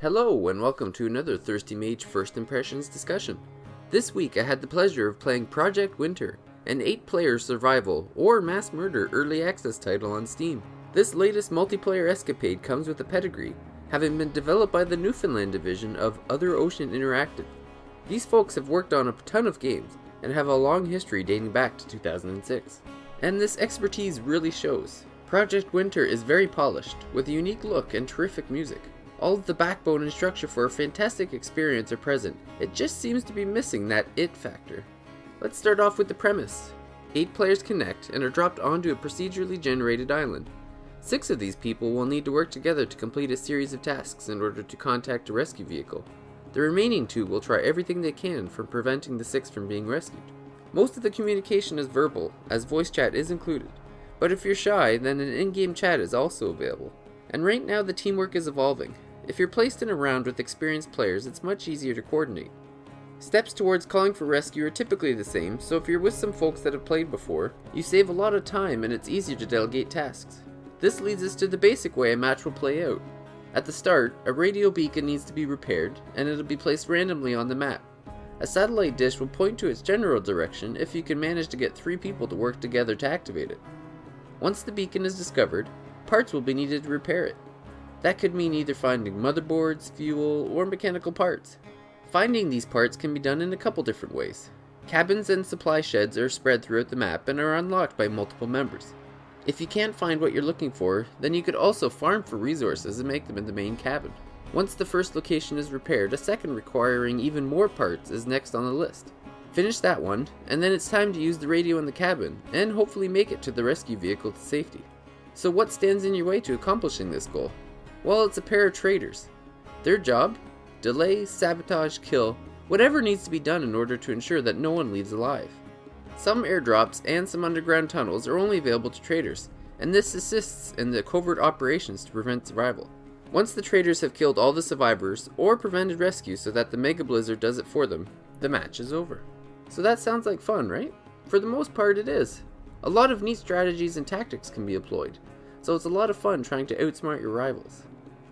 Hello and welcome to another Thirsty Mage First Impressions discussion. This week I had the pleasure of playing Project Winter, an 8-player survival or mass murder early access title on Steam. This latest multiplayer escapade comes with a pedigree, having been developed by the Newfoundland division of Other Ocean Interactive. These folks have worked on a ton of games and have a long history dating back to 2006. And this expertise really shows. Project Winter is very polished, with a unique look and terrific music. All of the backbone and structure for a fantastic experience are present. It just seems to be missing that it factor. Let's start off with the premise. 8 players connect and are dropped onto a procedurally generated island. 6 of these people will need to work together to complete a series of tasks in order to contact a rescue vehicle. The remaining 2 will try everything they can from preventing the 6 from being rescued. Most of the communication is verbal, as voice chat is included. But if you're shy, then an in-game chat is also available. And right now the teamwork is evolving. If you're placed in a round with experienced players, it's much easier to coordinate. Steps towards calling for rescue are typically the same, so if you're with some folks that have played before, you save a lot of time and it's easier to delegate tasks. This leads us to the basic way a match will play out. At the start, a radio beacon needs to be repaired, and it'll be placed randomly on the map. A satellite dish will point to its general direction if you can manage to get 3 people to work together to activate it. Once the beacon is discovered, parts will be needed to repair it. That could mean either finding motherboards, fuel, or mechanical parts. Finding these parts can be done in a couple different ways. Cabins and supply sheds are spread throughout the map and are unlocked by multiple members. If you can't find what you're looking for, then you could also farm for resources and make them in the main cabin. Once the first location is repaired, a second requiring even more parts is next on the list. Finish that one, and then it's time to use the radio in the cabin, and hopefully make it to the rescue vehicle to safety. So what stands in your way to accomplishing this goal? Well, it's a pair of traitors. Their job? Delay, sabotage, kill, whatever needs to be done in order to ensure that no one leaves alive. Some airdrops and some underground tunnels are only available to traitors, and this assists in the covert operations to prevent survival. Once the traitors have killed all the survivors, or prevented rescue so that the Mega Blizzard does it for them, the match is over. So that sounds like fun, right? For the most part it is. A lot of neat strategies and tactics can be employed, so it's a lot of fun trying to outsmart your rivals.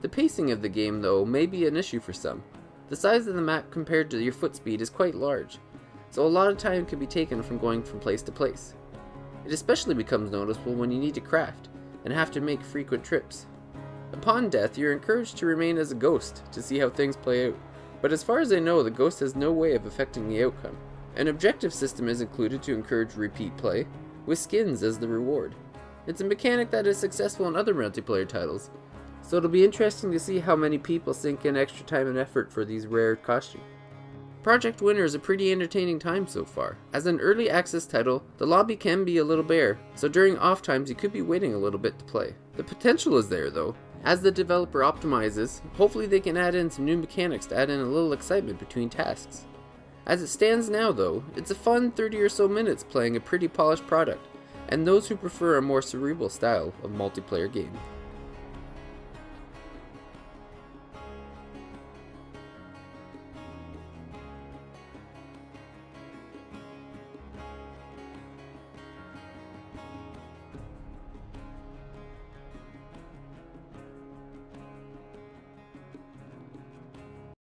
The pacing of the game, though, may be an issue for some. The size of the map compared to your foot speed is quite large, so a lot of time can be taken from going from place to place. It especially becomes noticeable when you need to craft, and have to make frequent trips. Upon death, you're encouraged to remain as a ghost to see how things play out, but as far as I know, the ghost has no way of affecting the outcome. An objective system is included to encourage repeat play, with skins as the reward. It's a mechanic that is successful in other multiplayer titles, so it'll be interesting to see how many people sink in extra time and effort for these rare costumes. Project Winter is a pretty entertaining time so far. As an early access title, the lobby can be a little bare, so during off times you could be waiting a little bit to play. The potential is there though. As the developer optimizes, hopefully they can add in some new mechanics to add in a little excitement between tasks. As it stands now though, it's a fun 30 or so minutes playing a pretty polished product, and those who prefer a more cerebral style of multiplayer game.